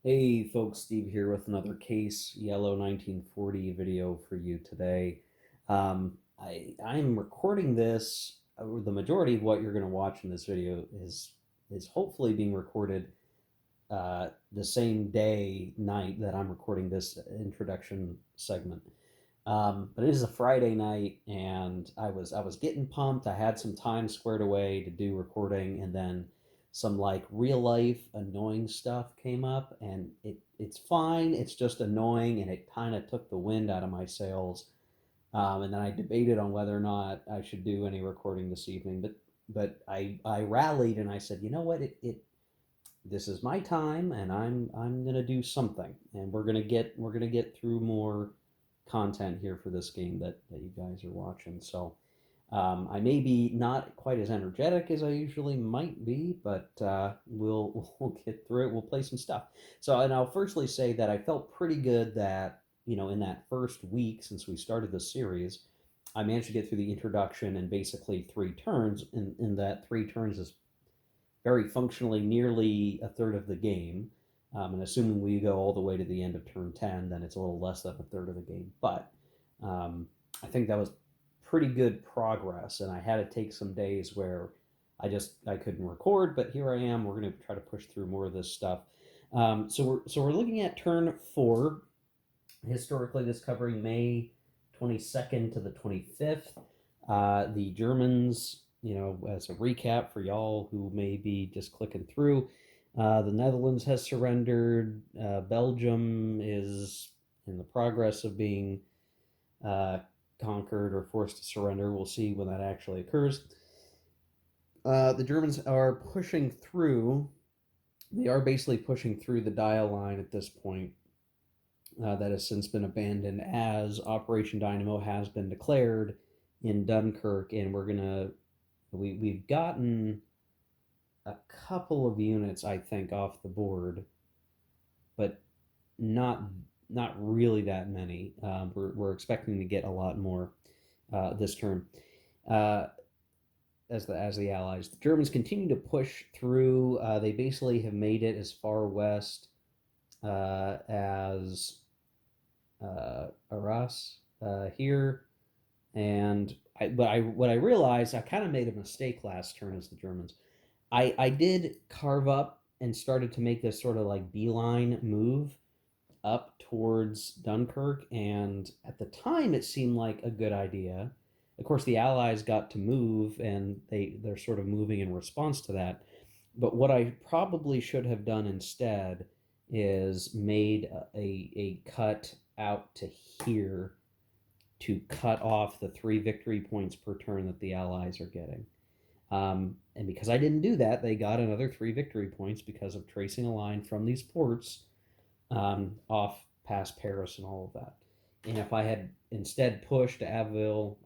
Hey folks, Steve here with another Case Yellow 1940 video for you today. I'm recording this. The majority of what you're going to watch in this video is hopefully being recorded the same night that I'm recording this introduction segment. But it is a Friday night, and I was getting pumped. I had some time squared away to do recording, and then some like real life annoying stuff came up, and it's fine. It's just annoying, and it kind of took the wind out of my sails. And then I debated on whether or not I should do any recording this evening, but I rallied and I said, you know what, it this is my time, and I'm gonna do something, and we're gonna get through more content here for this game that you guys are watching. So I may be not quite as energetic as I usually might be, but we'll get through it. We'll play some stuff. So, and I'll firstly say that I felt pretty good that in that first week since we started the series, I managed to get through the introduction in basically 3 turns. In that 3 turns is very functionally nearly a third of the game. And assuming we go all the way to the end of turn 10, then it's a little less than a third of the game. But I think that was pretty good progress. And I had to take some days where I couldn't record, but here I am. We're going to try to push through more of this stuff. So we're looking at turn 4. Historically, this covering May 22nd to the 25th. The Germans, as a recap for y'all who may be just clicking through, the Netherlands has surrendered. Belgium is in the progress of being conquered or forced to surrender. We'll see when that actually occurs. The Germans are pushing through. They are basically pushing through the dial line at this point. That has since been abandoned as Operation Dynamo has been declared in Dunkirk, and we've gotten a couple of units, I think, off the board, but not really that many. We're expecting to get a lot more this turn. As the Allies, the Germans continue to push through. They basically have made it as far west as Arras here, and what I realized, I kind of made a mistake last turn as the Germans. I did carve up and started to make this sort of like beeline move up towards Dunkirk, and at the time it seemed like a good idea. Of course, the Allies got to move, and they're sort of moving in response to that. But what I probably should have done instead is made a cut out to here to cut off the 3 victory points per turn that the Allies are getting. And because I didn't do that, they got another 3 victory points because of tracing a line from these ports off past Paris and all of that. And if I had instead pushed to Abbeville,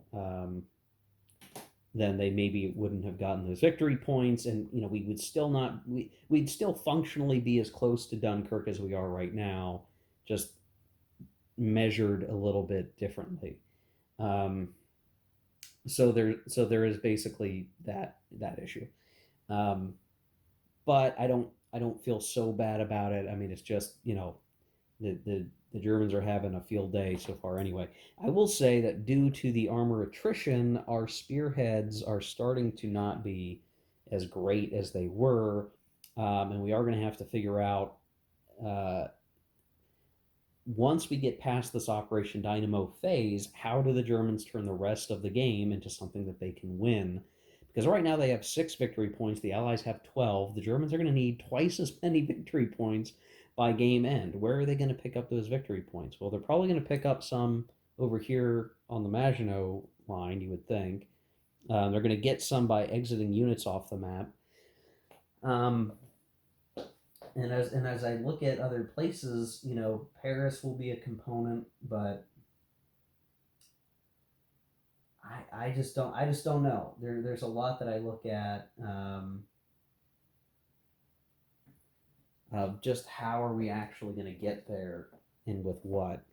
then they maybe wouldn't have gotten those victory points, and we would still not we'd still functionally be as close to Dunkirk as we are right now, just measured a little bit differently. So there is basically that issue. But I don't feel so bad about it. I mean, it's just the Germans are having a field day so far anyway. I will say that due to the armor attrition, our spearheads are starting to not be as great as they were, and we are going to have to figure out once we get past this Operation Dynamo phase, how do the Germans turn the rest of the game into something that they can win? Because right now they have 6 victory points, the Allies have 12. The Germans are going to need twice as many victory points by game end. Where are they going to pick up those victory points? Well, they're probably going to pick up some over here on the Maginot line, you would think. They're going to get some by exiting units off the map. And as I look at other places, Paris will be a component, but I just don't know. There's a lot that I look at of just how are we actually going to get there and with what,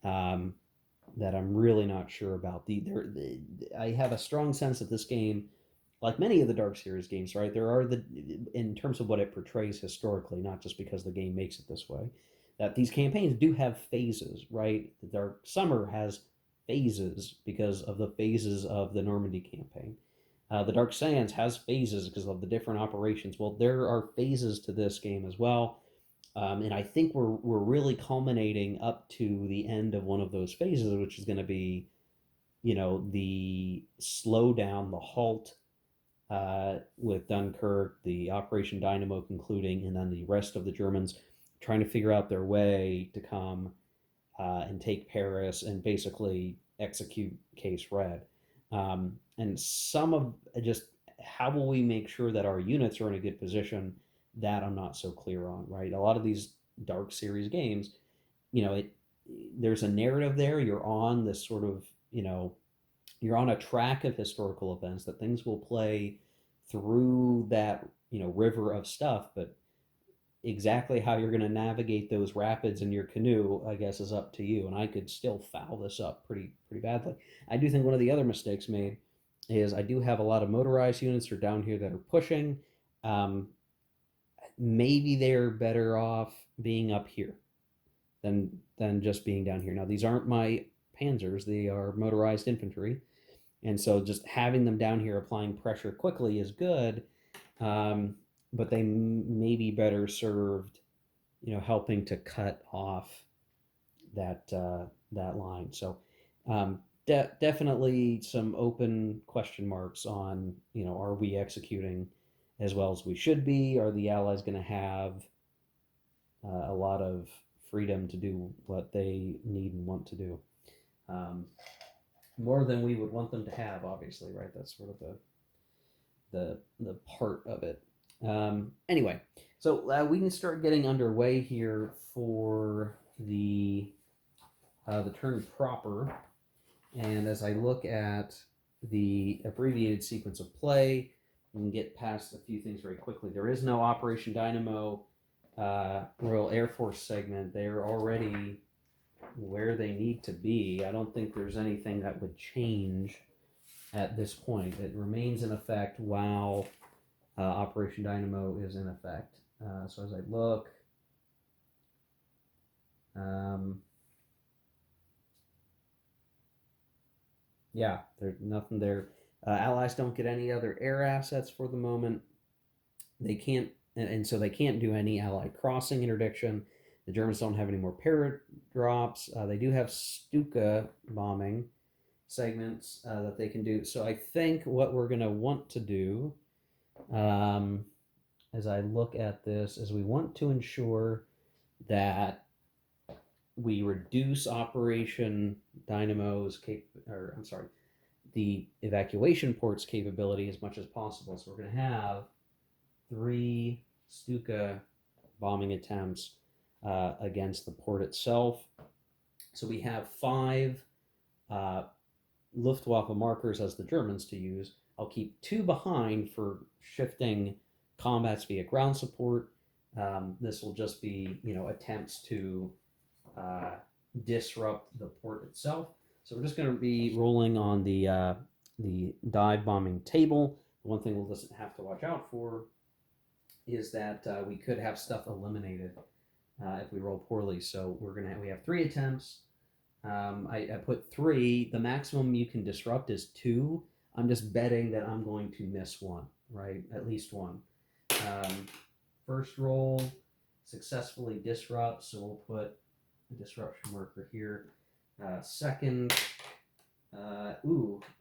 that I'm really not sure about. I have a strong sense that this game like many of the Dark Series games, right? There are in terms of what it portrays historically, not just because the game makes it this way, that these campaigns do have phases, right? The Dark Summer has phases because of the phases of the Normandy campaign. The Dark Sands has phases because of the different operations. Well, there are phases to this game as well. And I think we're really culminating up to the end of one of those phases, which is going to be, the slowdown, the halt with Dunkirk, the Operation Dynamo concluding, and then the rest of the Germans trying to figure out their way to come and take Paris and basically execute Case Red. And some of just how will we make sure that our units are in a good position, that I'm not so clear on, right? A lot of these Dark Series games, there's a narrative there. You're on this sort of, you're on a track of historical events that things will play through that, river of stuff, but exactly how you're going to navigate those rapids in your canoe, I guess, is up to you. And I could still foul this up pretty badly. I do think one of the other mistakes made is I do have a lot of motorized units are down here that are pushing. Um, Maybe they're better off being up here than just being down here. Now these aren't my panzers; they are motorized infantry, and so just having them down here applying pressure quickly is good. But they may be better served, helping to cut off that line. So definitely some open question marks on, are we executing as well as we should be? Are the Allies going to have a lot of freedom to do what they need and want to do? More than we would want them to have, obviously, right? That's sort of the part of it. Anyway, so we can start getting underway here for the turn proper. And as I look at the abbreviated sequence of play, we can get past a few things very quickly. There is no Operation Dynamo Royal Air Force segment. They're already where they need to be. I don't think there's anything that would change at this point. It remains in effect while Operation Dynamo is in effect. So as I look, yeah, there's nothing there. Allies don't get any other air assets for the moment. They can't, and so they can't do any Allied crossing interdiction. The Germans don't have any more paradrops. They do have Stuka bombing segments that they can do. So I think what we're going to want to do, as I look at this, is we want to ensure that we reduce Operation Dynamo's the evacuation port's capability as much as possible. So we're going to have 3 Stuka bombing attempts against the port itself. So we have 5 Luftwaffe markers as the Germans to use. I'll keep 2 behind for shifting combats via ground support. This will just be, attempts to disrupt the port itself. So we're just going to be rolling on the dive bombing table. The one thing we'll just have to watch out for is that we could have stuff eliminated if we roll poorly. So we have 3 attempts. I put 3. The maximum you can disrupt is 2. I'm just betting that I'm going to miss 1, right? At least 1. First roll, successfully disrupt. So we'll put a disruption marker here. Second,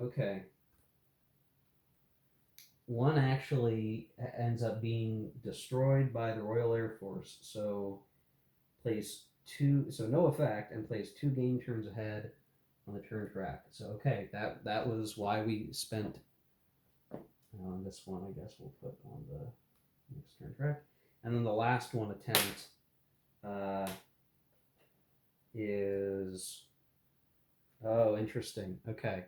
okay. 1 actually ends up being destroyed by the Royal Air Force. So plays 2, so no effect, and plays 2 game turns ahead on the turn track. So okay, that was why we spent on this one. I guess we'll put on the next turn track, and then the last one attempt is interesting. Okay,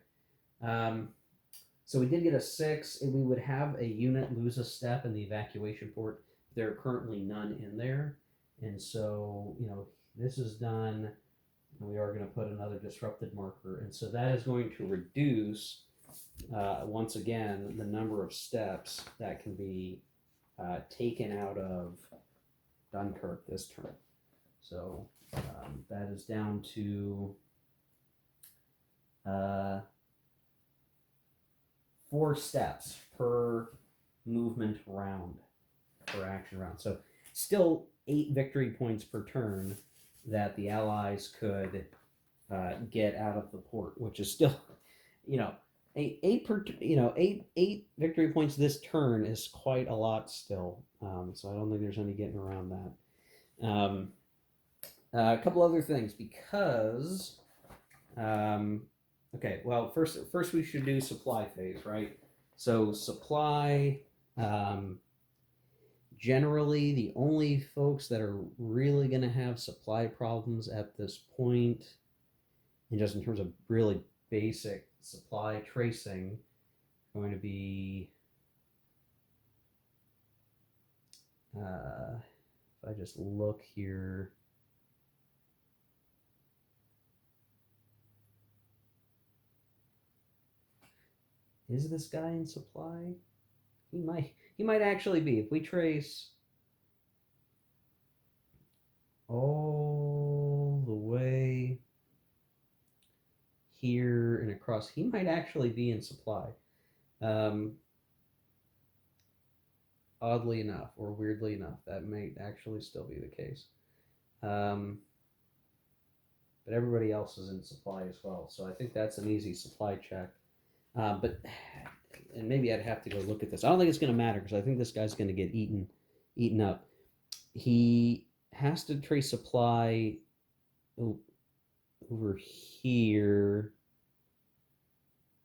so we did get a 6. We would have a unit lose a step in the evacuation port. There are currently none in there, and so this is done. And we are going to put another disrupted marker, and so that is going to reduce once again, the number of steps that can be taken out of Dunkirk this turn. So that is down to 4 steps per movement round, per action round. So still 8 victory points per turn that the Allies could get out of the port, which is still, eight victory points this turn is quite a lot still. So I don't think there's any getting around that. A couple other things, because okay, well, first we should do supply phase, right? So supply, generally the only folks that are really going to have supply problems at this point, and just in terms of really basic supply tracing, going to be if I just look here, is this guy in supply? He might actually be. If we trace all the way here and across, he might actually be in supply. Oddly enough, or weirdly enough, that might actually still be the case. But everybody else is in supply as well, so I think that's an easy supply check. And maybe I'd have to go look at this. I don't think it's going to matter because I think this guy's going to get eaten up. He has to trace supply over here.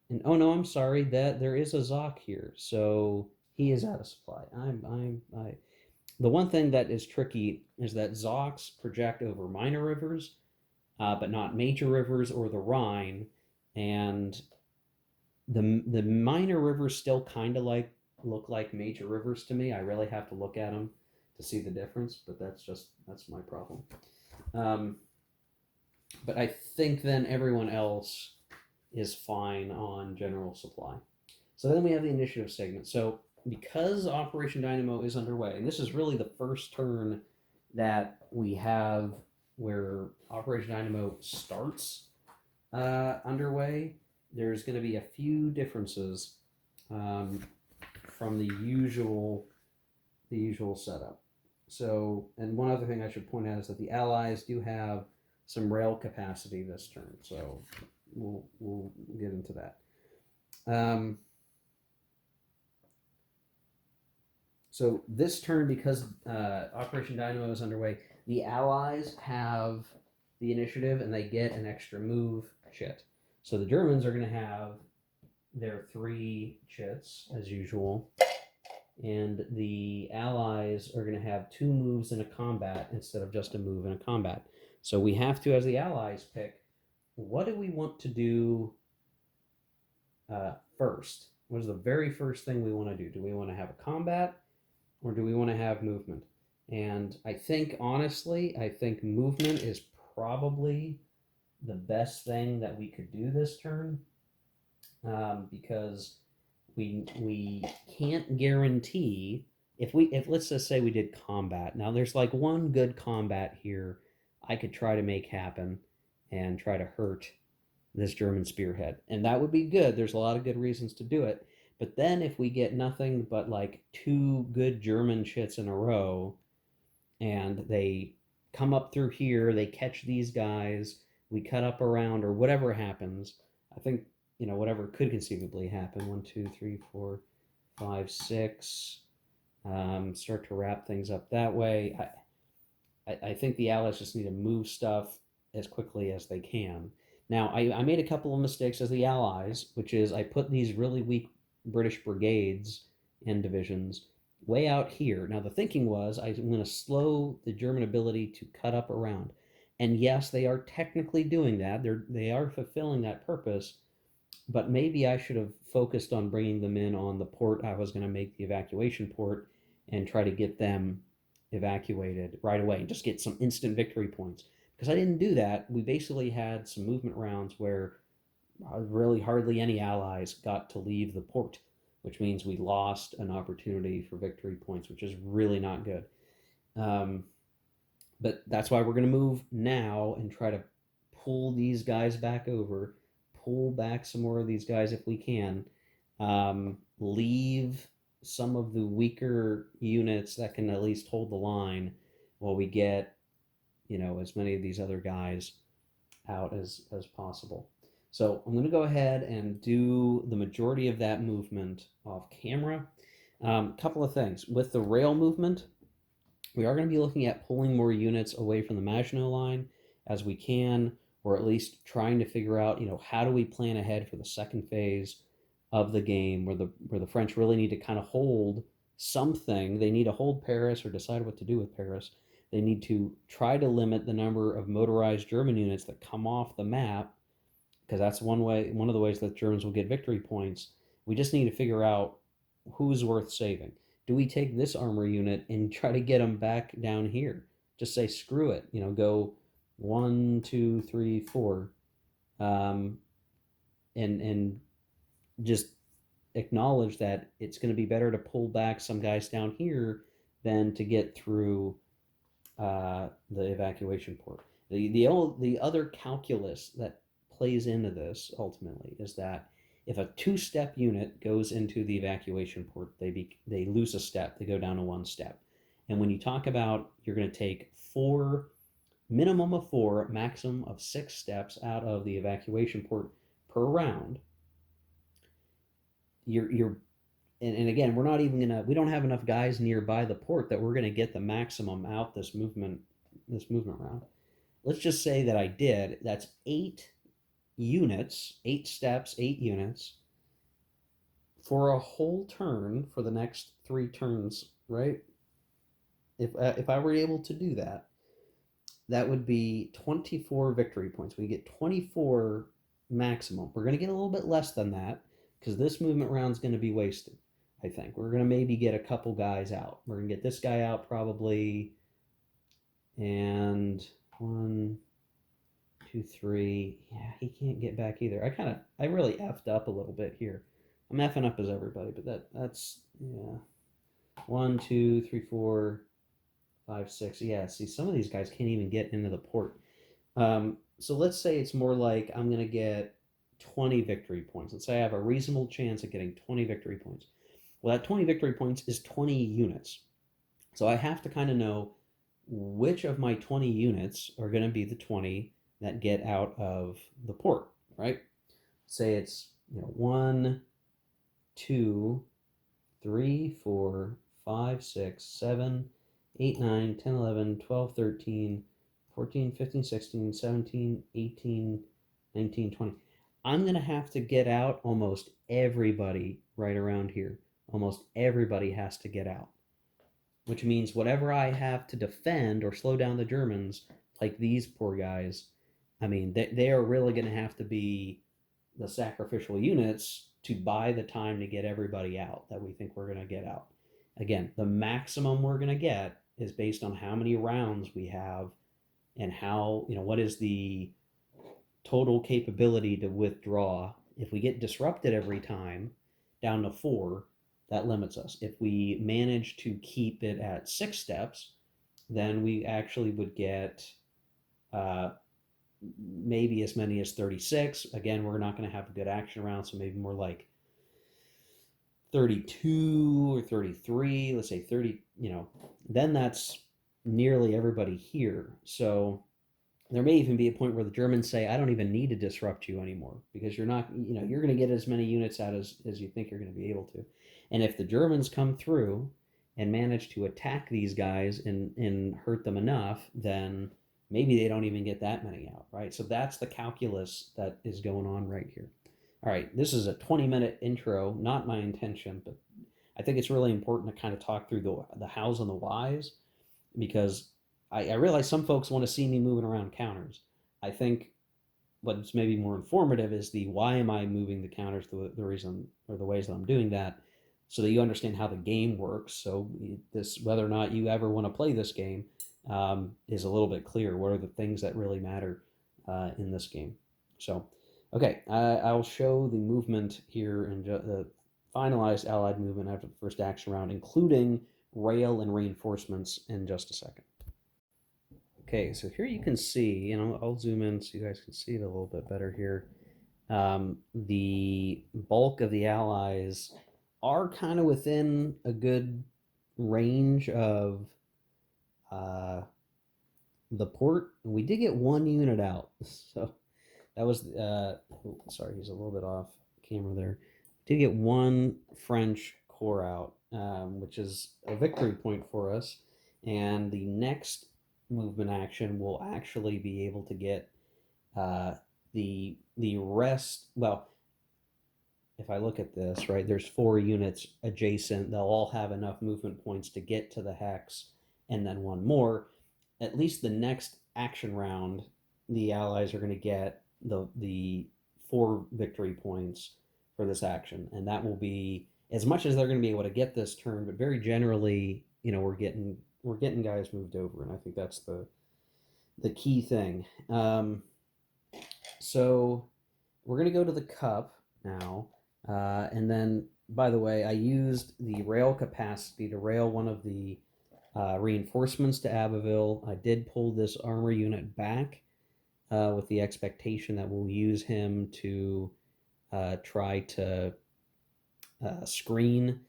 And oh no, I'm sorry, that there is a Zoc here, so he is out of supply. The one thing that is tricky is that Zocs project over minor rivers, but not major rivers or the Rhine, and the minor rivers still kind of look like major rivers to me. I really have to look at them to see the difference, but that's my problem. But I think then everyone else is fine on general supply. So then we have the initiative segment. So because Operation Dynamo is underway, and this is really the first turn that we have where Operation Dynamo starts underway, there's going to be a few differences from the usual setup. So, and one other thing I should point out is that the Allies do have some rail capacity this turn, so we'll get into that. So this turn, because Operation Dynamo is underway, the Allies have the initiative and they get an extra move chit. So the Germans are going to have their 3 chits as usual, and the Allies are going to have 2 moves in a combat instead of just a move in a combat. So we have to, as the Allies, pick, what do we want to do first? What is the very first thing we want to do? Do we want to have a combat, or do we want to have movement? And I think, honestly, movement is probably the best thing that we could do this turn, because we can't guarantee if let's just say we did combat. Now there's like one good combat here I could try to make happen and try to hurt this German spearhead, and that would be good. There's a lot of good reasons to do it. But then if we get nothing but like 2 good German chits in a row, and they come up through here, they catch these guys, we cut up around, or whatever happens, I think, whatever could conceivably happen, 1, 2, 3, 4, 5, 6, start to wrap things up that way. I think the Allies just need to move stuff as quickly as they can. Now, I made a couple of mistakes as the Allies, which is I put these really weak British brigades and divisions way out here. Now, the thinking was I'm going to slow the German ability to cut up around. And yes, they are technically doing that. They are fulfilling that purpose, but maybe I should have focused on bringing them in on the port I was going to make the evacuation port and try to get them evacuated right away and just get some instant victory points. Because I didn't do that. We basically had some movement rounds where really hardly any allies got to leave the port, which means we lost an opportunity for victory points, which is really not good. Um, but that's why we're going to move now and try to pull these guys back over, pull back some more of these guys if we can, leave some of the weaker units that can at least hold the line while we get, as many of these other guys out as possible. So I'm going to go ahead and do the majority of that movement off camera. Couple of things with the rail movement, we are going to be looking at pulling more units away from the Maginot line as we can, or at least trying to figure out, how do we plan ahead for the second phase of the game where the French really need to kind of hold something. They need to hold Paris or decide what to do with Paris. They need to try to limit the number of motorized German units that come off the map, because that's one of the ways that Germans will get victory points. We just need to figure out who's worth saving. Do we take this armor unit and try to get them back down here? Just say screw it, go 1, 2, 3, 4, and just acknowledge that it's going to be better to pull back some guys down here than to get through the evacuation port. The other calculus that plays into this ultimately is that if a two-step unit goes into the evacuation port, they lose a step. They go down to one step. And when you talk about you're going to take minimum of 4, maximum of 6 steps out of the evacuation port per round, you're and again, we don't have enough guys nearby the port that we're gonna get the maximum out this movement round. Let's just say that I did. That's 8 units, 8 steps, 8 units for a whole turn for the next 3 turns, right? If I were able to do that, that would be 24 victory points. We get 24 maximum. We're going to get a little bit less than that because this movement round is going to be wasted. I think we're going to maybe get a couple guys out. We're going to get this guy out probably, and 1, 2, 3. Yeah, he can't get back either. I really effed up a little bit here. I'm effing up as everybody, but that's yeah. 1, 2, 3, 4, 5, 6. Yeah, see, some of these guys can't even get into the port. So let's say it's more like I'm going to get 20 victory points. Let's say I have a reasonable chance of getting 20 victory points. Well, that 20 victory points is 20 units. So I have to kind of know which of my 20 units are going to be the 20 that get out of the port, right? Say it's 1, 2, 3, 4, 5, 6, 7, 8, 9, 10, 11, 12, 13, 14, 15, 16, 17, 18, 19, 20. I'm going to have to get out almost everybody right around here. Almost everybody has to get out, which means whatever I have to defend or slow down the Germans, like these poor guys, I mean, they are really going to have to be the sacrificial units to buy the time to get everybody out that we think we're going to get out. Again, the maximum we're going to get is based on how many rounds we have and how, what is the total capability to withdraw. If we get disrupted every time down to 4, that limits us. If we manage to keep it at 6 steps, then we actually would get maybe as many as 36. Again, we're not going to have a good action round, so maybe more like 32 or 33. Let's say 30, then that's nearly everybody here. So there may even be a point where the Germans say, I don't even need to disrupt you anymore because you're not, you're going to get as many units out as you think you're going to be able to. And if the Germans come through and manage to attack these guys and hurt them enough, then maybe they don't even get that many out, right? So that's the calculus that is going on right here. All right, this is a 20-minute intro, not my intention, but I think it's really important to kind of talk through the hows and the whys, because I realize some folks want to see me moving around counters. I think what's maybe more informative is the why am I moving the counters, the reason or the ways that I'm doing that, so that you understand how the game works. So this, whether or not you ever want to play this game, is a little bit clear. What are the things that really matter in this game? So Okay, I'll show the movement here in the finalized Allied movement after the first action round, including rail and reinforcements in just a second. Okay, so here you can see, and I'll zoom in so you guys can see it a little bit better here. The bulk of the Allies are kind of within a good range of uh, the port. We did get one unit out, so that was sorry, he's a little bit off camera there. Did get one French corps out, which is a victory point for us. And the next movement action will actually be able to get uh, the rest. Well, if I look at this, right, there's 4 units adjacent. They'll all have enough movement points to get to the hex, and then one more. At least the next action round, the allies are going to get the 4 victory points for this action, and that will be as much as they're going to be able to get this turn. But very generally, we're getting guys moved over, and I think that's the key thing. So we're going to go to the cup now. And then, by the way, I used the rail capacity to rail one of the reinforcements to Abbeville. I did pull this armor unit back with the expectation that we'll use him to try to screen.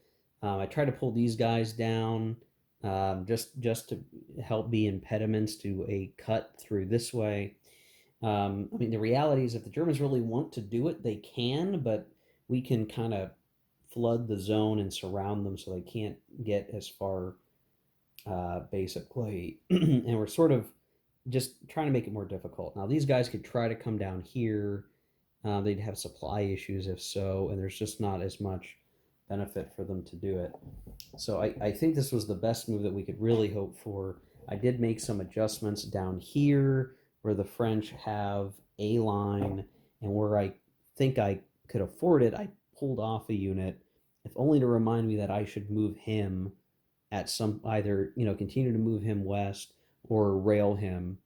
I tried to pull these guys down just to help be impediments to a cut through this way. I mean, the reality is if the Germans really want to do it, they can, but we can kind of flood the zone and surround them so they can't get as far, basically. And we're sort of just trying to make it more difficult. Now, these guys could try to come down here. They'd have supply issues if so, and there's just not as much benefit for them to do it. So I think this was the best move that we could really hope for. I did make some adjustments down here where the French have a line, and where I think I could afford it, I pulled off a unit, if only to remind me that I should move him at some either continue to move him west or rail him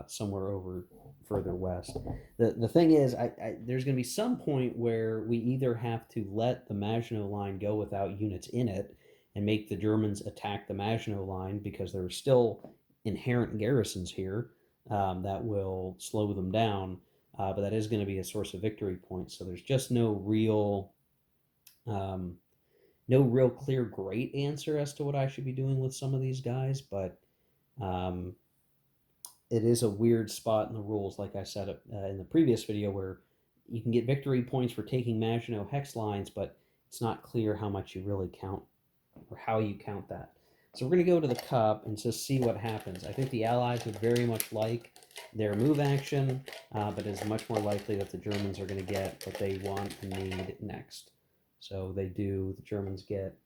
somewhere over further west. The thing is, there's going to be some point where we either have to let the Maginot line go without units in it and make the Germans attack the Maginot line because there are still inherent garrisons here that will slow them down. But that is going to be a source of victory points. So there's just um, no real clear great answer as to what I should be doing with some of these guys, but um, it is a weird spot in the rules, like I said in the previous video, where you can get victory points for taking Maginot hex lines, but it's not clear how much you really count or how you count that. So we're going to go to the cup and just see what happens. I think the Allies would very much like their move action, but it's much more likely that the Germans are going to get what they want and need next. So they do, the Germans get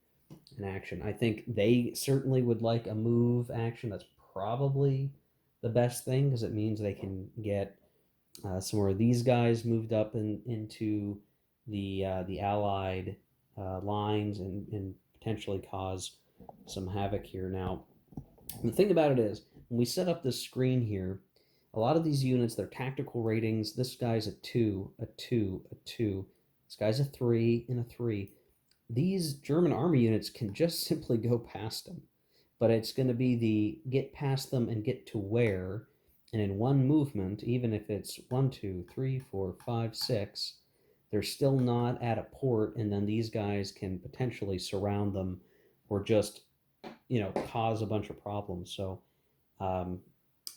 an action. I think they certainly would like a move action. That's probably the best thing because it means they can get some more of these guys moved up into the Allied lines and potentially cause some havoc here. Now, the thing about it is, when we set up this screen here, a lot of these units, their tactical ratings, this guy's a 2, a 2, a 2. This guy's a 3 and a 3. These German army units can just simply go past them. But it's going to be the get past them and get to where, and in one movement, even if it's 1, 2, 3, 4, 5, 6, they're still not at a port, and then these guys can potentially surround them or just cause a bunch of problems. So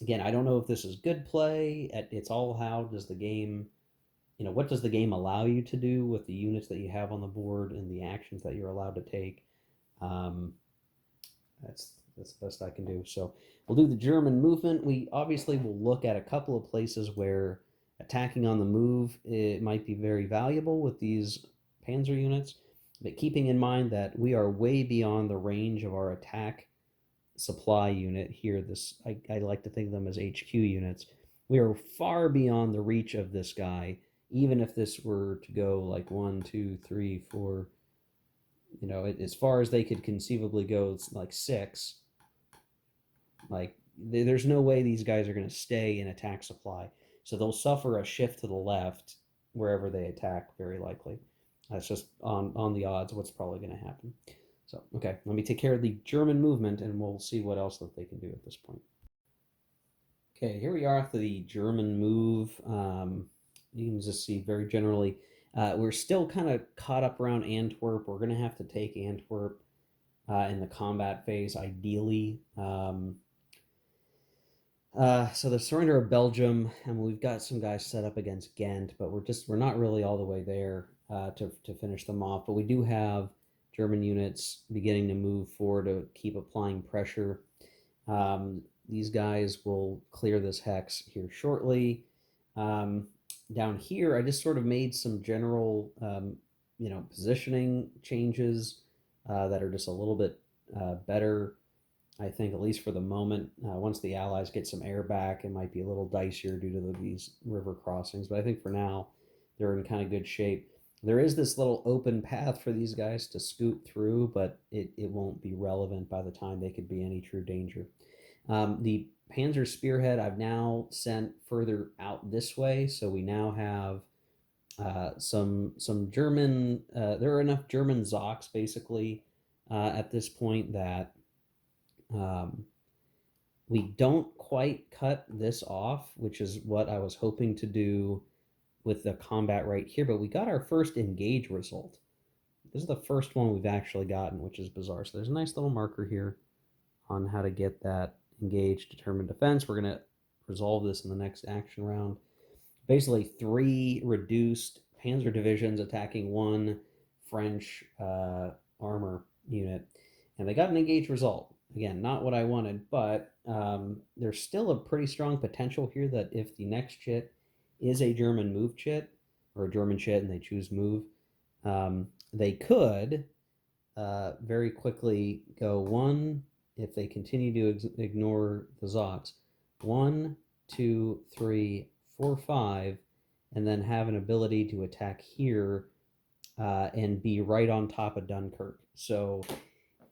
again, I don't know if this is good play. It's all how does the game, what does the game allow you to do with the units that you have on the board and the actions that you're allowed to take. That's the best I can do. So we'll do the German movement. We obviously will look at a couple of places where attacking on the move it might be very valuable with these Panzer units, but keeping in mind that we are way beyond the range of our attack supply unit here. I like to think of them as HQ units. We are far beyond the reach of this guy. Even if this were to go like 1, 2, 3, 4, as far as they could conceivably go, it's like 6. Like there's no way these guys are going to stay in attack supply, so they'll suffer a shift to the left wherever they attack, very likely. That's just on the odds what's probably going to happen. So, okay, let me take care of the German movement, and we'll see what else that they can do at this point. Okay, here we are after the German move. You can just see very generally, we're still kind of caught up around Antwerp. We're going to have to take Antwerp in the combat phase, ideally. So the surrender of Belgium, and we've got some guys set up against Ghent, but we're not really all the way there to finish them off. But we do have German units beginning to move forward to keep applying pressure. These guys will clear this hex here shortly. Down here, I just sort of made some general, positioning changes that are just a little bit better. I think, at least for the moment. Once the Allies get some air back, it might be a little dicier due to these river crossings. But I think for now, they're in kind of good shape. There is this little open path for these guys to scoot through, but it won't be relevant by the time they could be any true danger. The Panzer Spearhead I've now sent further out this way, so we now have some German. There are enough German Zocs basically at this point that we don't quite cut this off, which is what I was hoping to do with the combat right here, but we got our first engage result. This is the first one we've actually gotten, which is bizarre. So there's a nice little marker here on how to get that engage determined defense. We're going to resolve this in the next action round. Basically 3 reduced panzer divisions attacking 1 French armor unit, and they got an engage result. Again, not what I wanted, but there's still a pretty strong potential here that if the next chit is a German move chit, or a German chit, and they choose move, they could very quickly go 1, if they continue to ignore the Zocs, 1, 2, 3, 4, 5, and then have an ability to attack here and be right on top of Dunkirk. So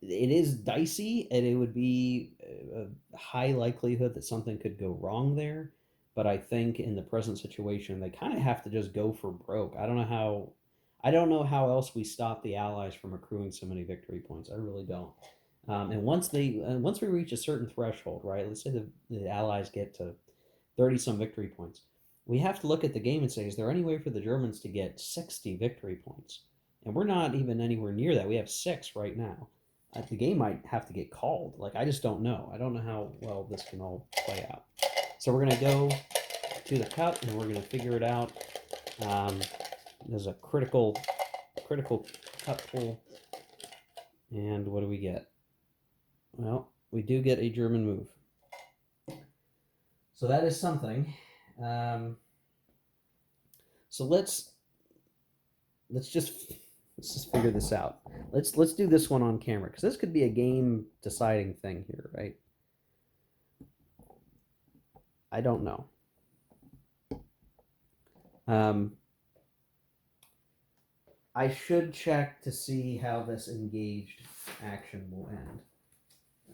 it is dicey, and it would be a high likelihood that something could go wrong there. But I think in the present situation, they kind of have to just go for broke. I don't know how else we stop the Allies from accruing so many victory points. I really don't. And once we reach a certain threshold, right? Let's say the Allies get to 30 some victory points. We have to look at the game and say, is there any way for the Germans to get 60 victory points? And we're not even anywhere near that. We have 6 right now. The game might have to get called. Like, I just don't know. I don't know how well this can all play out. So we're going to go to the cut, and we're going to figure it out. There's a critical cut pull. And what do we get? Well, we do get a German move. So that is something. So let's just figure this out. Let's do this one on camera, because this could be a game deciding thing here, right? I don't know. I should check to see how this engaged action will end,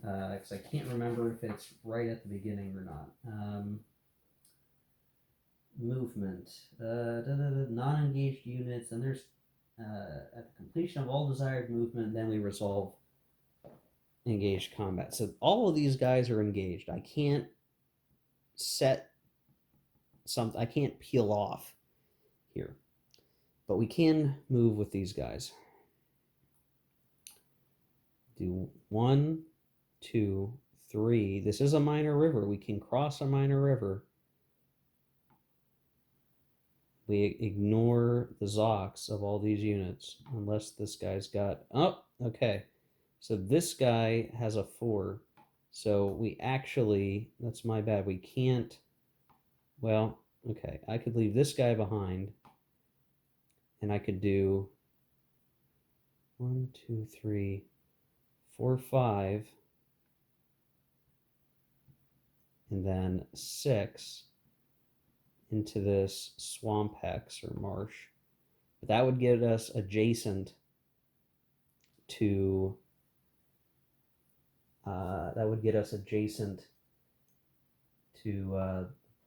because I can't remember if it's right at the beginning or not. Movement, non-engaged units, and there's at the completion of all desired movement, then we resolve engaged combat. So all of these guys are engaged. I can't set something. I can't peel off here, but we can move with these guys. Do 1, 2, 3. This is a minor river. We can cross a minor river. We ignore the Zocs of all these units, unless this guy's got... Oh, okay. So this guy has a 4. So we actually... That's my bad. We can't... Well, okay. I could leave this guy behind, and I could do 1, 2, 3, 4, 5, and then 6 into this swamp hex or marsh. But that would get us adjacent to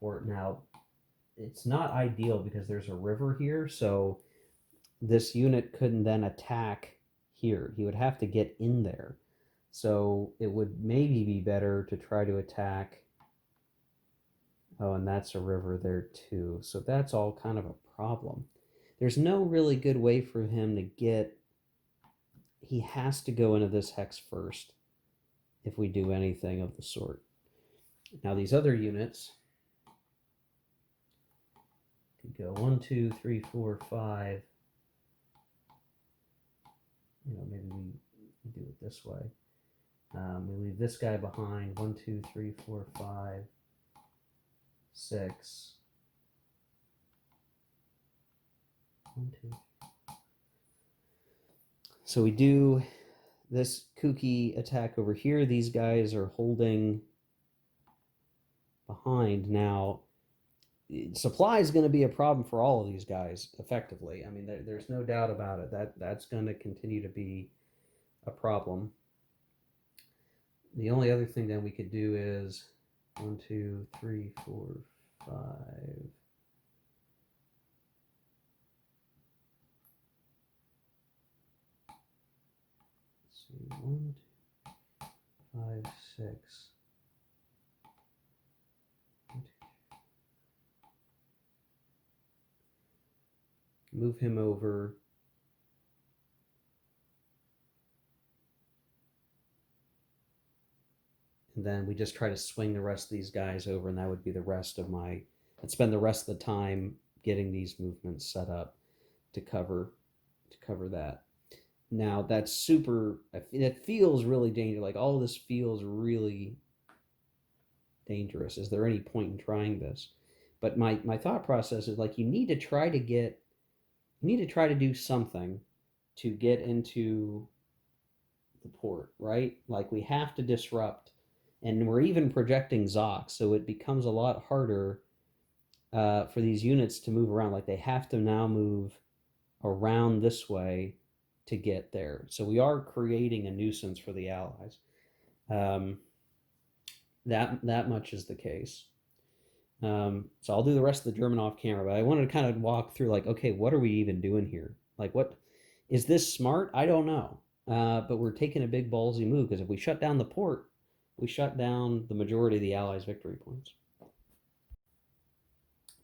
port. Now, it's not ideal because there's a river here, so this unit couldn't then attack here. He would have to get in there. So it would maybe be better to try to attack. Oh, and that's a river there too. So that's all kind of a problem. There's no really good way for him to get. He has to go into this hex first if we do anything of the sort. Now these other units could go 1, 2, 3, 4, 5. Maybe we do it this way. We leave this guy behind. 1, 2, 3, 4, 5, 6. 1, 2. So we do this kooky attack over here. These guys are holding behind. Now, supply is going to be a problem for all of these guys, effectively. I mean, there's no doubt about it. That's going to continue to be a problem. The only other thing that we could do is 1, 2, 3, 4, 5. Let's see, 1, 2, 5, 6. Move him over. And then we just try to swing the rest of these guys over, and that would be the rest of my. I'd spend the rest of the time getting these movements set up to cover that. Now that's super. It feels really dangerous. Like all of this feels really dangerous. Is there any point in trying this? But my thought process is like you need to try to do something to get into the port, right? Like we have to disrupt, and we're even projecting Zoc, so it becomes a lot harder for these units to move around. Like they have to now move around this way to get there. So we are creating a nuisance for the Allies. That much is the case. So I'll do the rest of the German off camera, but I wanted to kind of walk through like, okay, what are we even doing here? Like, what is this smart? I don't know. But we're taking a big ballsy move because if we shut down the port, we shut down the majority of the Allies' victory points.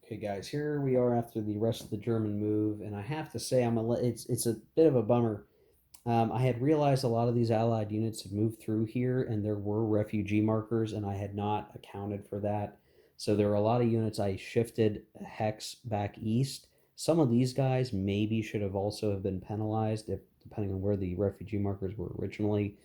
Okay, guys, here we are after the rest of the German move, and I have to say, it's a bit of a bummer. I had realized a lot of these Allied units had moved through here, and there were refugee markers, and I had not accounted for that. So there were a lot of units I shifted a hex back east. Some of these guys maybe should have also have been penalized, depending on where the refugee markers were originally.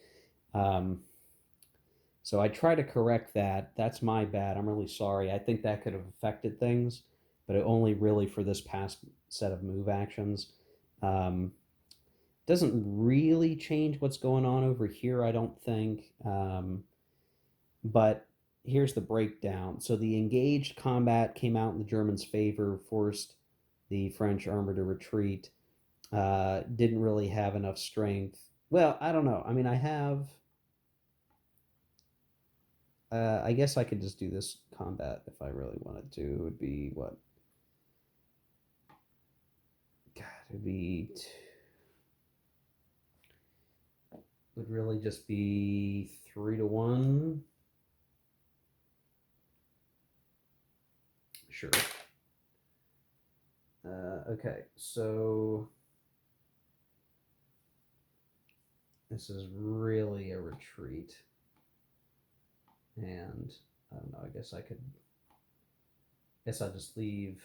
So I try to correct that. That's my bad. I'm really sorry. I think that could have affected things, but only really for this past set of move actions. Doesn't really change what's going on over here, I don't think. But here's the breakdown. So the engaged combat came out in the Germans' favor, forced the French armor to retreat. Didn't really have enough strength. Well, I don't know. I mean, I have. I guess I could just do this combat if I really wanted to. It would be what? God, it would be. Would really just be 3-1. Sure. Okay, so this is really a retreat. And I don't know, I guess I'll just leave,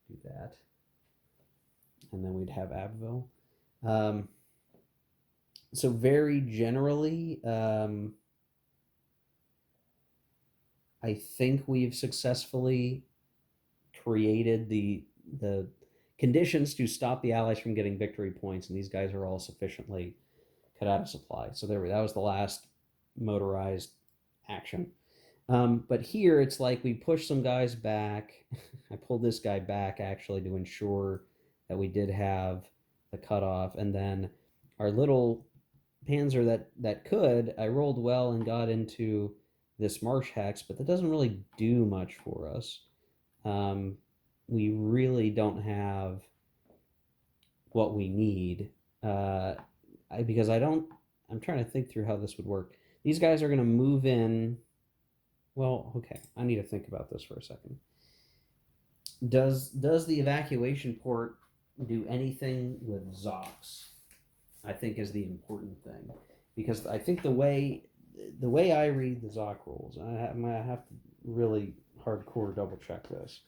do that. And then we'd have Abbeville. So very generally, I think we've successfully created the conditions to stop the Allies from getting victory points, and these guys are all sufficiently cut out of supply. So that was the last motorized action. But here it's like we push some guys back. I pulled this guy back actually to ensure that we did have the cutoff, and then our little panzer that could, I rolled well and got into this marsh hex, but that doesn't really do much for us. We really don't have what we need. Because I'm trying to think through how this would work. These guys are going to move in. Well, okay, I need to think about this for a second. Does the evacuation port do anything with Zox? I think is the important thing, because I think the way I read the Zoc rules, I have to really hardcore double check this.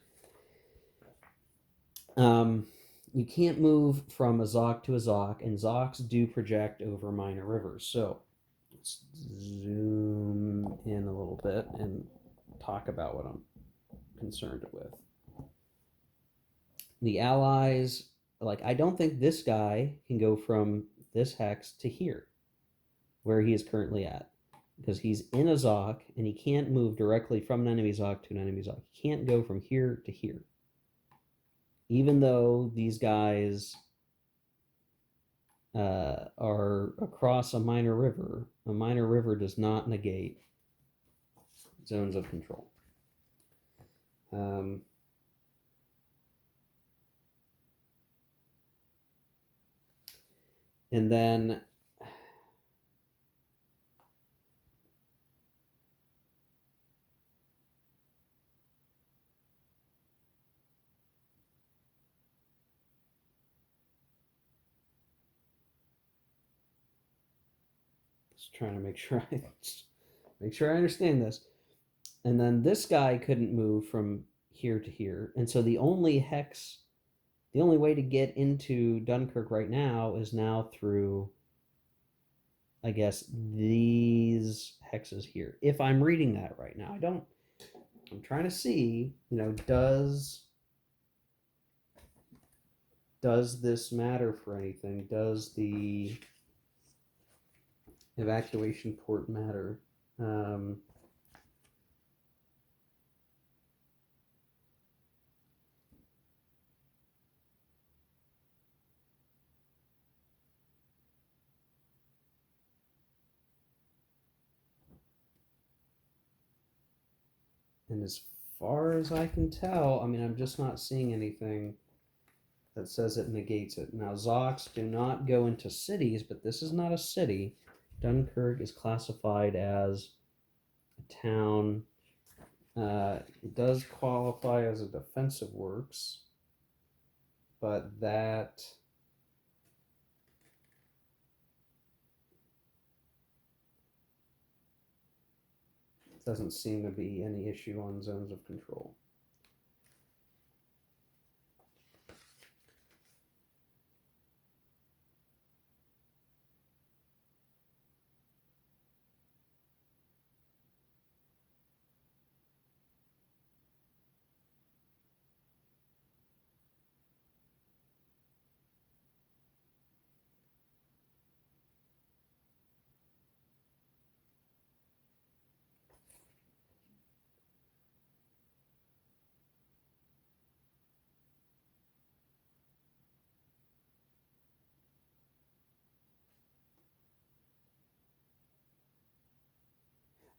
You can't move from a Zoc to a Zoc, and Zocs do project over minor rivers. So let's zoom in a little bit and talk about what I'm concerned with. The allies, like, I don't think this guy can go from this hex to here, where he is currently at, because he's in a Zoc and he can't move directly from an enemy Zoc to an enemy Zoc. He can't go from here to here. Even though these guys are across a minor river does not negate zones of control. And then just trying to make sure I understand this. And then this guy couldn't move from here to here, and so the only way to get into Dunkirk right now is now through, I guess, these hexes here. If I'm reading that right now, I'm trying to see, does this matter for anything? Does the evacuation port matter? And as far as I can tell, I mean, I'm just not seeing anything that says it negates it. Now, Zocs do not go into cities, but this is not a city. Dunkirk is classified as a town. It does qualify as a defensive works, but that doesn't seem to be any issue on zones of control.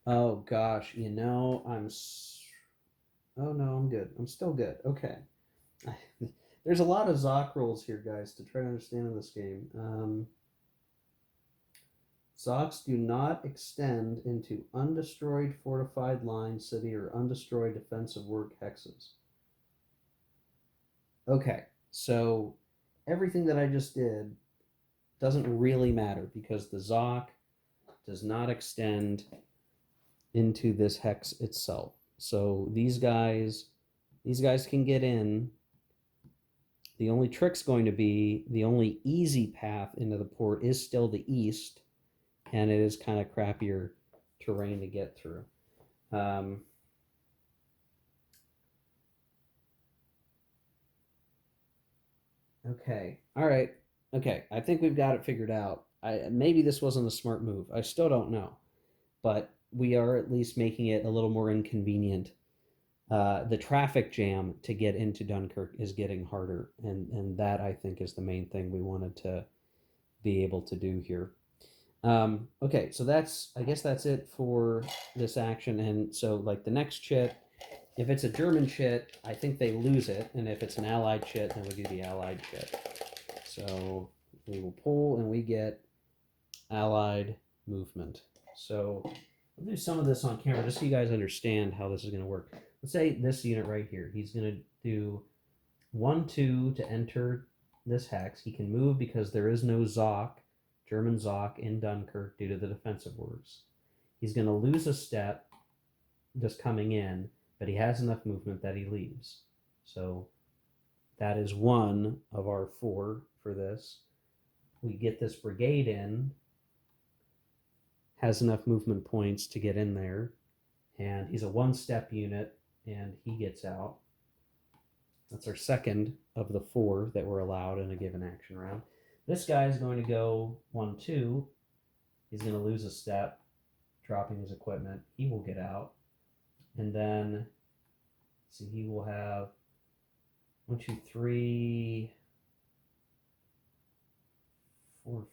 Oh gosh, oh no, I'm good. I'm still good. Okay. There's a lot of Zoc rules here, guys, to try to understand in this game. Zocs do not extend into undestroyed fortified line, city, or undestroyed defensive work hexes. Okay, so everything that I just did doesn't really matter because the Zoc does not extend into this hex itself. So these guys can get in. The only trick's going to be, the only easy path into the port is still the east, and it is kind of crappier terrain to get through. Okay, all right. Okay, I think we've got it figured out. Maybe this wasn't a smart move. I still don't know, but we are at least making it a little more inconvenient. The traffic jam to get into Dunkirk is getting harder, and that I think is the main thing we wanted to be able to do here. Okay, so I guess that's it for this action. And so, like the next chit, if it's a German chit, I think they lose it, and if it's an Allied chit, then we do the Allied chit. So we will pull, and we get Allied movement. So we'll do some of this on camera just so you guys understand how this is going to work. Let's say this unit right here, he's going to do 1-2 to enter this hex. He can move because there is no Zoc, German Zoc in Dunkirk due to the defensive works. He's going to lose a step just coming in, but he has enough movement that he leaves. So that is one of our 4 for this. We get this brigade in, has enough movement points to get in there, and he's a 1-step unit, and he gets out. That's our second of the 4 that were allowed in a given action round. This guy is going to go 1-2. He's going to lose a step, dropping his equipment. He will get out. And then, see, he will have 1, 2, 3, 4,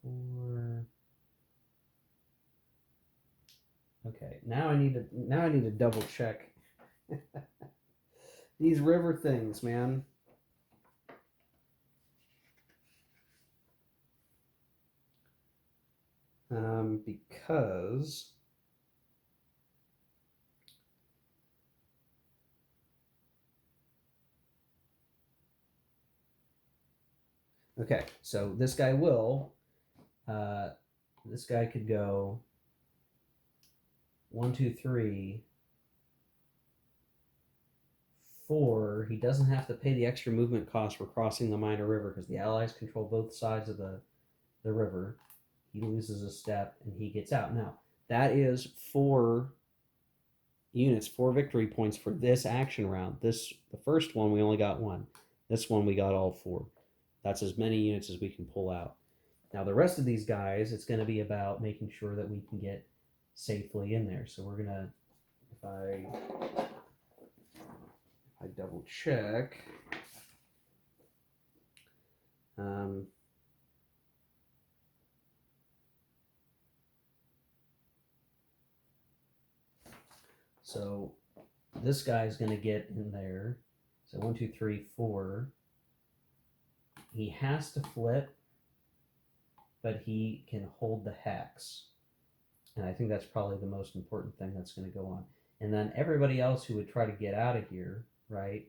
4. Okay, now I need to double check these river things, man. Because okay, so this guy will this guy could go 1, 2, 3, 4. He doesn't have to pay the extra movement cost for crossing the minor river because the Allies control both sides of the river. He loses a step and he gets out. Now, that is 4 units, 4 victory points for this action round. The first one, we only got 1. This one, we got all 4. That's as many units as we can pull out. Now, the rest of these guys, it's going to be about making sure that we can get safely in there. So we're going to, if I double check, so this guy's going to get in there. So 1, 2, 3, 4. He has to flip, but he can hold the hex. And I think that's probably the most important thing that's going to go on. And then everybody else who would try to get out of here, right?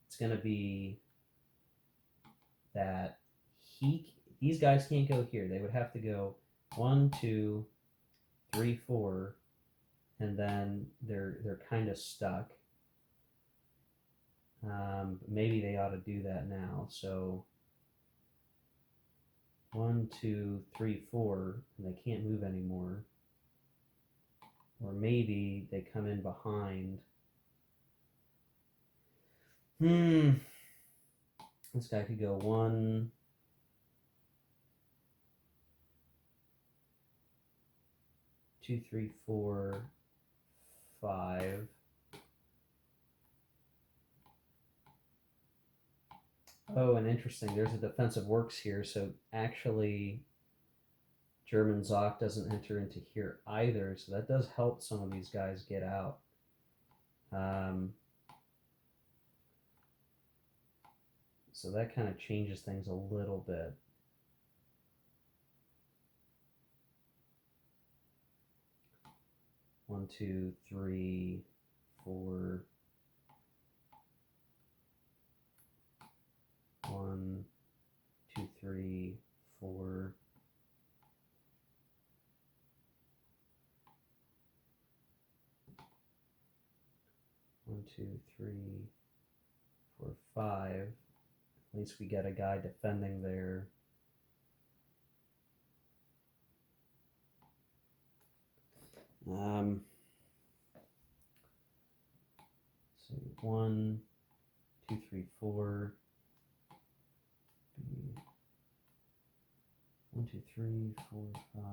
It's going to be that these guys can't go here. They would have to go 1, 2, 3, 4, and then they're kind of stuck. Maybe they ought to do that now. So 1, 2, 3, 4, and they can't move anymore. Or maybe they come in behind. This guy could go 1, 2, 3, 4, 5. Oh, and interesting, there's a defensive works here, so actually German Zoc doesn't enter into here either, so that does help some of these guys get out. So that kind of changes things a little bit. One, 2, 3, 4. 1, 2, 3, 4. 1, 2, 3, 4, 5. At least we get a guy defending there. So 1, 2, 3, 4. 1, 2, 3, 4, 5.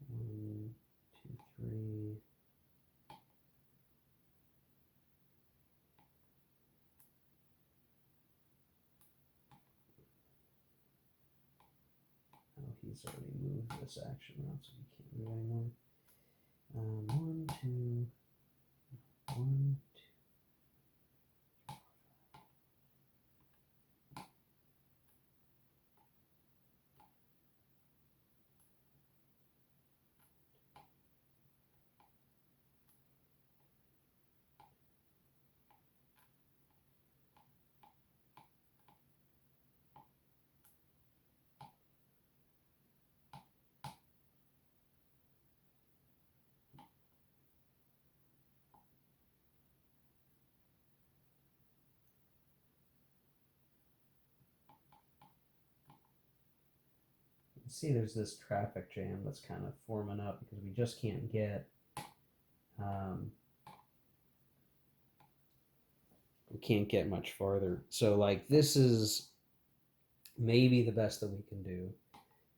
1, 2, 3. he's already moved this action route, so we can't move anymore. 1, 2, 1, 2. See, there's this traffic jam that's kind of forming up because we just can't get we can't get much farther. So like this is maybe the best that we can do.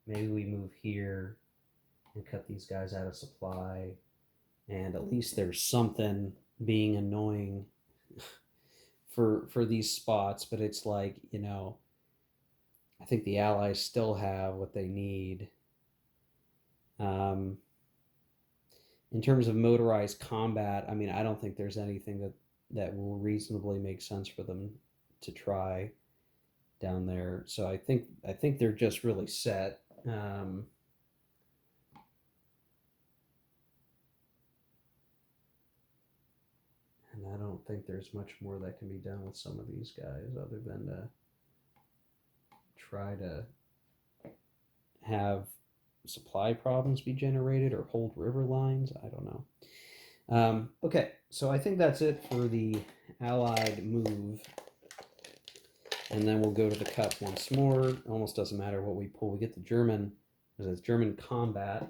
Maybe we move here and cut these guys out of supply, and at least there's something being annoying for these spots. But it's like, you know, I think the Allies still have what they need. In terms of motorized combat, I mean, I don't think there's anything that will reasonably make sense for them to try down there. So I think they're just really set. And I don't think there's much more that can be done with some of these guys other than to try to have supply problems be generated or hold river lines. I don't know. Okay, so I think that's it for the Allied move. And then we'll go to the cut once more. It almost doesn't matter what we pull. We get the German, because it's German combat.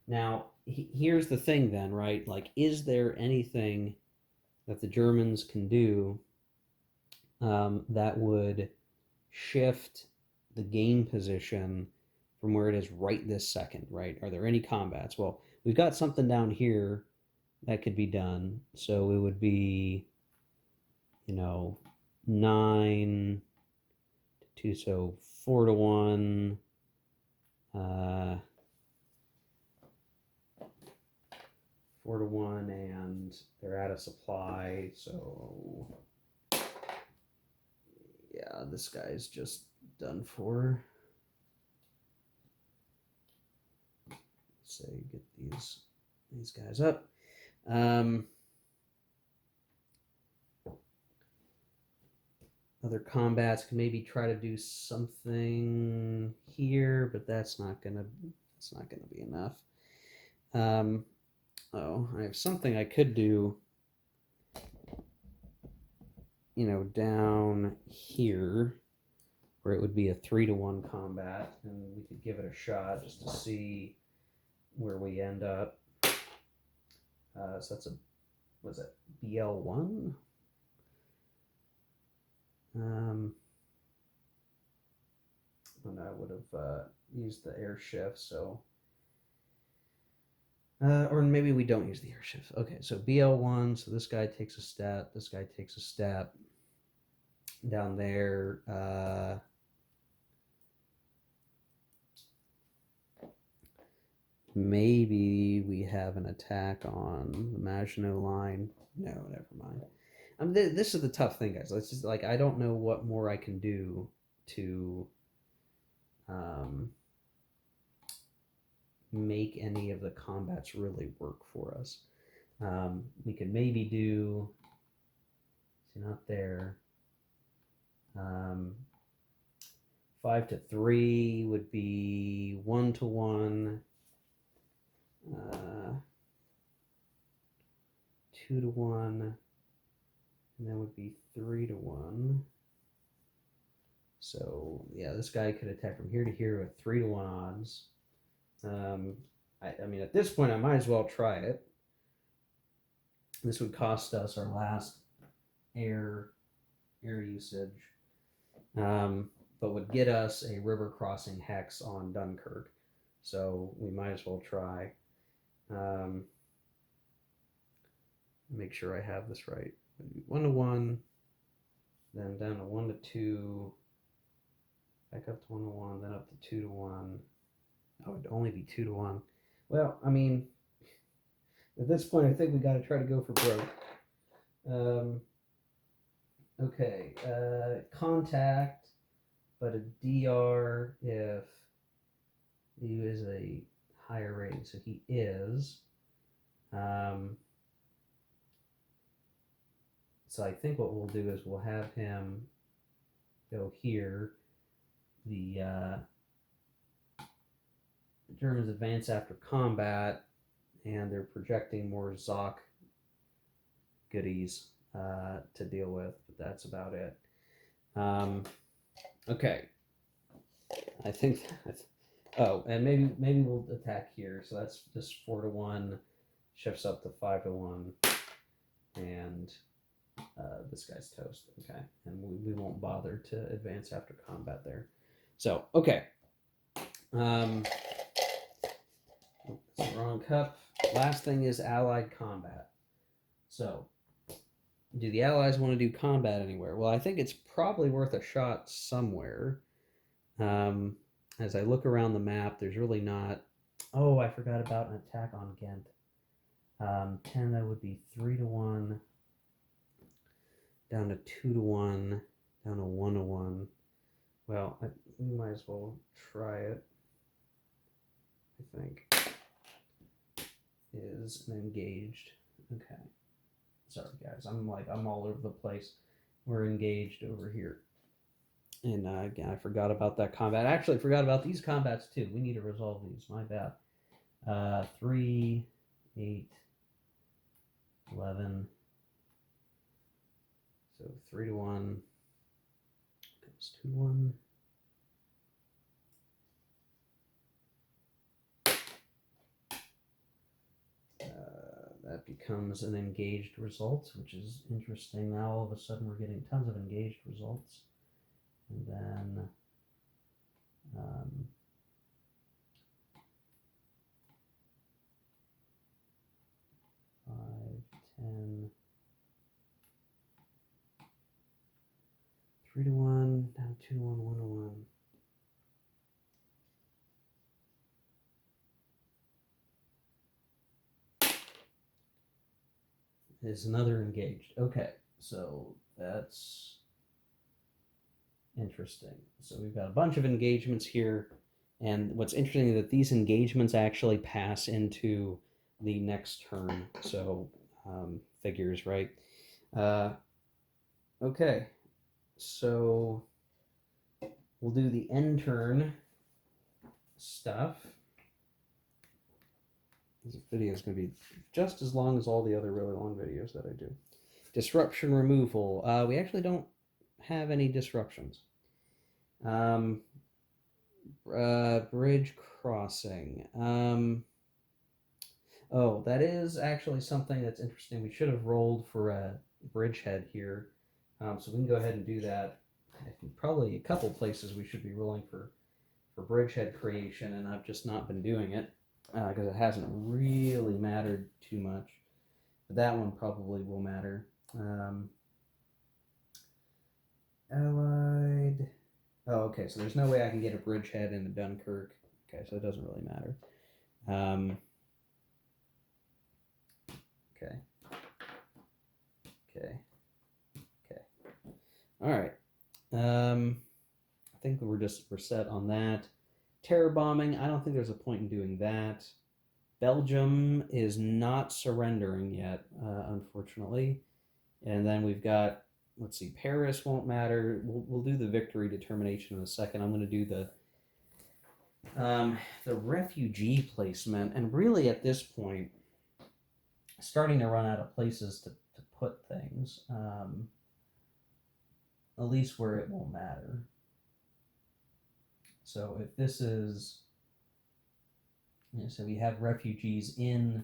Now, here's the thing then, right? Like, is there anything that the Germans can do that would shift the game position from where it is right this second, right? Are there any combats? Well, we've got something down here that could be done. So it would be, you know, 9 to 2, so 4 to 1. 4 to 1, and they're out of supply, so yeah, this guy's just done for. Say, get these guys up. Other combats can maybe try to do something here, but that's not gonna be enough. Oh, I have something I could do, you know, down here where it would be a 3 to 1 combat, and we could give it a shot just to see where we end up. So that's was it BL1? And I would have used the air shift, so or maybe we don't use the air shift. Okay, so BL1, so this guy takes a step, this guy takes a step down there. Maybe we have an attack on the Maginot line. No, never mind. This is the tough thing, guys. It's just like, I don't know what more I can do to make any of the combats really work for us. We could maybe do, see, not there. 5 to 3 would be 1 to 1. 2 to 1, and that would be 3 to 1. So yeah, this guy could attack from here to here with 3 to 1 odds. I mean, at this point, I might as well try it. This would cost us our last air usage, but would get us a river crossing hex on Dunkirk. So we might as well try. Make sure I have this right. 1 to 1, then down to 1 to 2, back up to 1 to 1, then up to 2 to 1. Oh, it'd only be 2-1. Well, I mean, at this point, I think we got to try to go for broke. Okay, contact, but a DR if he is a higher rating. So he is. So I think what we'll do is we'll have him go here. The Germans advance after combat, and they're projecting more Zoc goodies to deal with, but that's about it. Okay, I think that's. Oh, and maybe we'll attack here. So that's just 4-1, shifts up to 5-1, and this guy's toast. Okay, and we won't bother to advance after combat there. So okay. Oops, wrong cup. Last thing is Allied combat. So, do the Allies want to do combat anywhere? Well, I think it's probably worth a shot somewhere. As I look around the map, there's really not. Oh, I forgot about an attack on Ghent. 10, that would be 3-1, down to 2-1, down to 1-1. Well, we might as well try it. I think is an engaged. Okay. Sorry, guys. I'm all over the place. We're engaged over here. And again, I forgot about that combat. Actually, I forgot about these combats too. We need to resolve these. My bad. 3, 8, 11. So 3-1. Goes 2-1. That becomes an engaged result, which is interesting. Now all of a sudden we're getting tons of engaged results. And then 5, 10, 3-1, down 2-1, 1-1. Is another engaged. Okay, so that's interesting. So we've got a bunch of engagements here, and what's interesting is that these engagements actually pass into the next turn. So figures, right? Okay, so we'll do the end turn stuff. This video is going to be just as long as all the other really long videos that I do. Disruption removal. We actually don't have any disruptions. Bridge crossing. Oh, that is actually something that's interesting. We should have rolled for a bridgehead here. So we can go ahead and do that. Probably a couple places we should be rolling for bridgehead creation, and I've just not been doing it because it hasn't really mattered too much. But that one probably will matter. Allied. Oh, okay. So there's no way I can get a bridgehead into Dunkirk. Okay, so it doesn't really matter. Okay. Okay. Okay. All right. I think we're set on that. Terror bombing. I don't think there's a point in doing that. Belgium is not surrendering yet, unfortunately. And then we've got, let's see, Paris won't matter. We'll do the victory determination in a second. I'm going to do the refugee placement. And really at this point, starting to run out of places to put things, at least where it won't matter. So if this is, so we have refugees in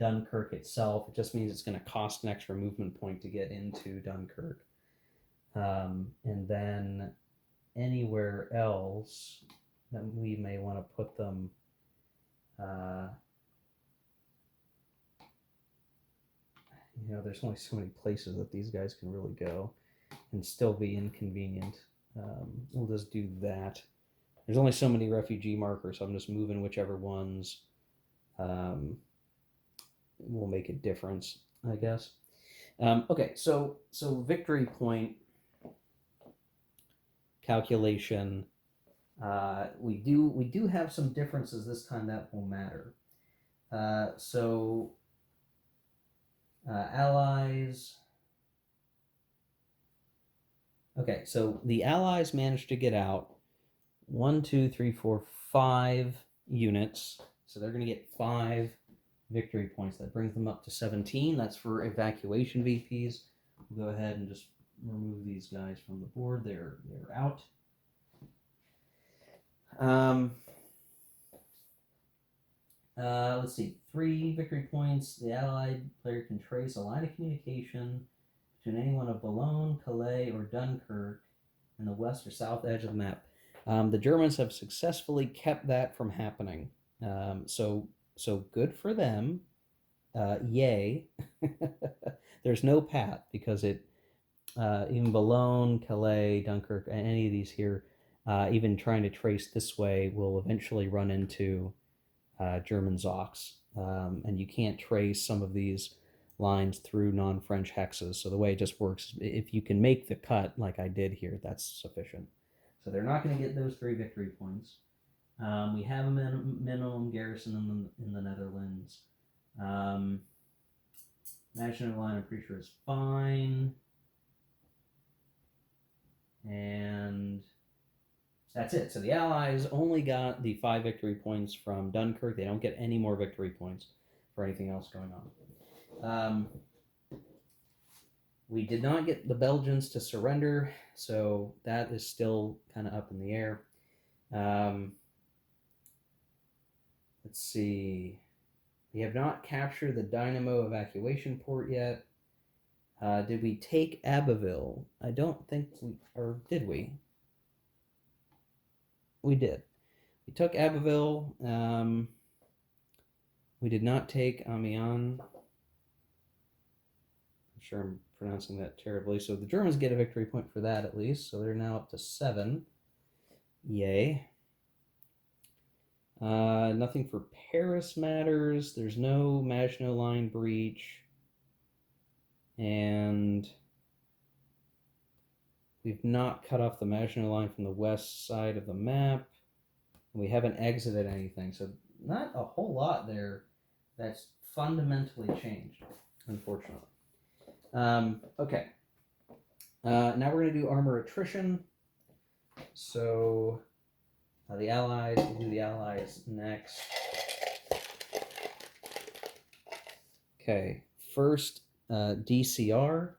Dunkirk itself, it just means it's going to cost an extra movement point to get into Dunkirk. And then anywhere else that we may want to put them, there's only so many places that these guys can really go and still be inconvenient. We'll just do that. There's only so many refugee markers, so I'm just moving whichever ones will make a difference, I guess. Okay, so victory point calculation. We do have some differences this time that will matter. Allies. Okay, so the Allies managed to get out 1, 2, 3, 4, 5 units. So they're going to get 5 victory points. That brings them up to 17. That's for evacuation VPs. We'll go ahead and just remove these guys from the board. They're out. Let's see. 3 victory points. The Allied player can trace a line of communication between anyone of Boulogne, Calais, or Dunkirk in the west or south edge of the map. The Germans have successfully kept that from happening. So good for them. Yay. There's no path because it even Boulogne, Calais, Dunkirk, any of these here, even trying to trace this way will eventually run into German Zocs. And you can't trace some of these lines through non-French hexes. So the way it just works, if you can make the cut like I did here, that's sufficient. So they're not going to get those 3 victory points. We have a minimum garrison in the Netherlands. Imaginary line, I'm pretty sure is fine. And that's it. So the Allies only got the 5 victory points from Dunkirk. They don't get any more victory points for anything else going on. We did not get the Belgians to surrender, so that is still kind of up in the air. Let's see. We have not captured the Dynamo evacuation port yet. Did we take Abbeville? I don't think we, or did we? We did. We took Abbeville. We did not take Amiens. I'm sure I'm pronouncing that terribly. So the Germans get a victory point for that at least. So they're now up to 7. Yay. Nothing for Paris matters. There's no Maginot Line breach. And we've not cut off the Maginot Line from the west side of the map. We haven't exited anything. So not a whole lot there that's fundamentally changed, unfortunately. Okay. Now we're going to do armor attrition. So the Allies, we'll do the Allies next. Okay, first DCR.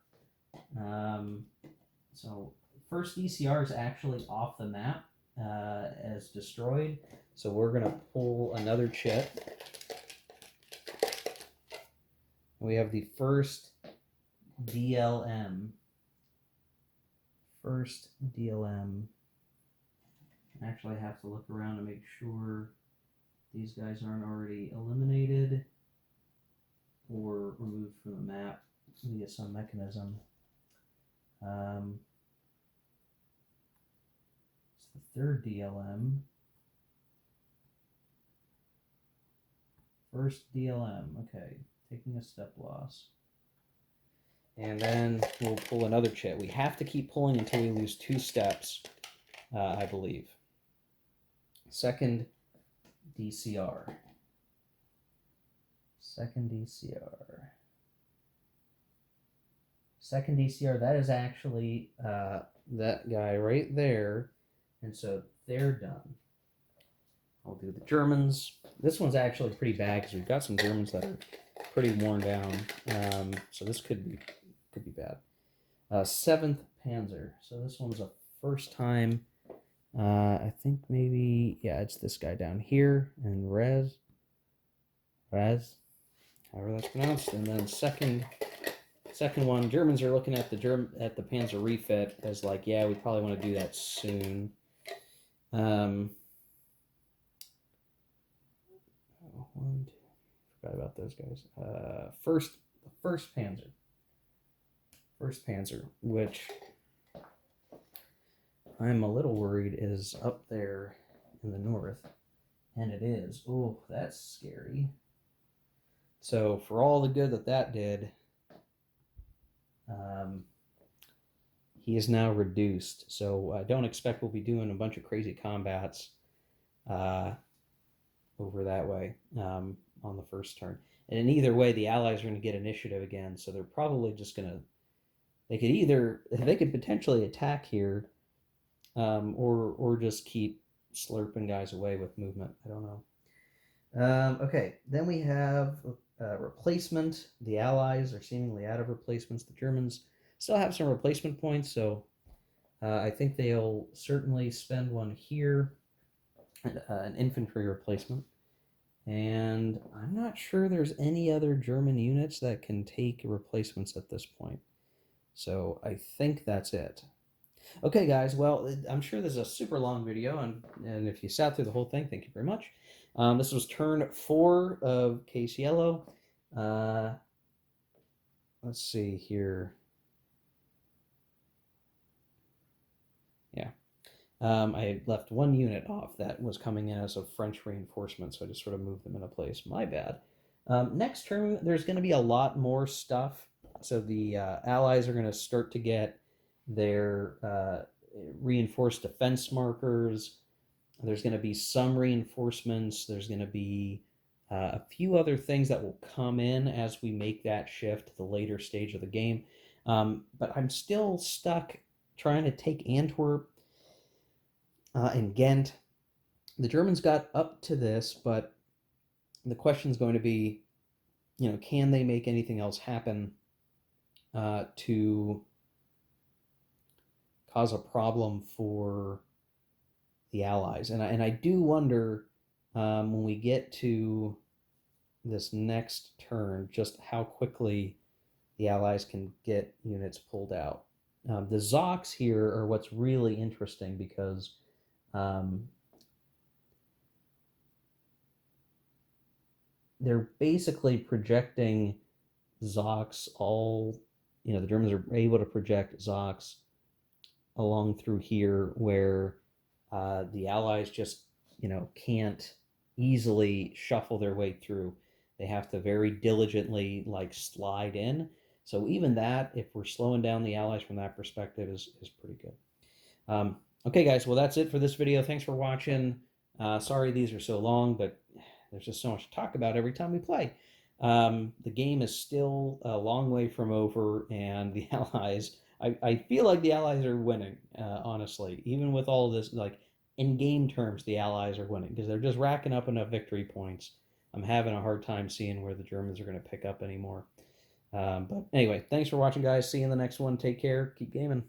So first DCR is actually off the map as destroyed. So we're going to pull another chip. We have the first DLM. First DLM. Actually, I have to look around to make sure these guys aren't already eliminated or removed from the map via some mechanism. It's the third DLM. First DLM, okay, taking a step loss. And then we'll pull another chit. We have to keep pulling until we lose 2 steps, I believe. Second DCR. Second DCR. Second DCR, that is actually that guy right there. And so they're done. I'll do the Germans. This one's actually pretty bad because we've got some Germans that are pretty worn down. So this could be bad. 7th Panzer. So this one's a first time. I think maybe, yeah, it's this guy down here. And Rez, however that's pronounced. And then second one, Germans are looking at the Panzer refit as like, yeah, we probably want to do that soon. Forgot about those guys. First Panzer. First Panzer, which I'm a little worried is up there in the north. And it is. Oh, that's scary. So for all the good that that did, he is now reduced. So I don't expect we'll be doing a bunch of crazy combats over that way on the first turn. And in either way, the allies are going to get initiative again. So they're probably just going to. They could potentially attack here, or just keep slurping guys away with movement. I don't know. Okay, then we have replacement. The Allies are seemingly out of replacements. The Germans still have some replacement points, so I think they'll certainly spend one here, an infantry replacement. And I'm not sure there's any other German units that can take replacements at this point. So I think that's it. Okay, guys, well, I'm sure this is a super long video, and if you sat through the whole thing, thank you very much. This was turn 4 of Case Yellow. Let's see here. Yeah. I left one unit off that was coming in as a French reinforcement, so I just sort of moved them into place. My bad. Next turn, there's going to be a lot more stuff. So the Allies are going to start to get their reinforced defense markers. There's going to be some reinforcements. There's going to be a few other things that will come in as we make that shift to the later stage of the game. But I'm still stuck trying to take Antwerp and Ghent. The Germans got up to this, but the question is going to be, can they make anything else happen to cause a problem for the Allies? And I do wonder when we get to this next turn just how quickly the Allies can get units pulled out. The Zocs here are what's really interesting because they're basically projecting Zocs all, the Germans are able to project Zocs along through here where the Allies just, can't easily shuffle their way through. They have to very diligently slide in. So even that, if we're slowing down the Allies from that perspective, is pretty good. Okay, guys, well, that's it for this video. Thanks for watching. Sorry these are so long, but there's just so much to talk about every time we play. The game is still a long way from over, and the Allies, I feel like the Allies are winning, honestly. Even with all this, in game terms, the Allies are winning because they're just racking up enough victory points. I'm having a hard time seeing where the Germans are going to pick up anymore. But anyway, thanks for watching, guys. See you in the next one. Take care. Keep gaming.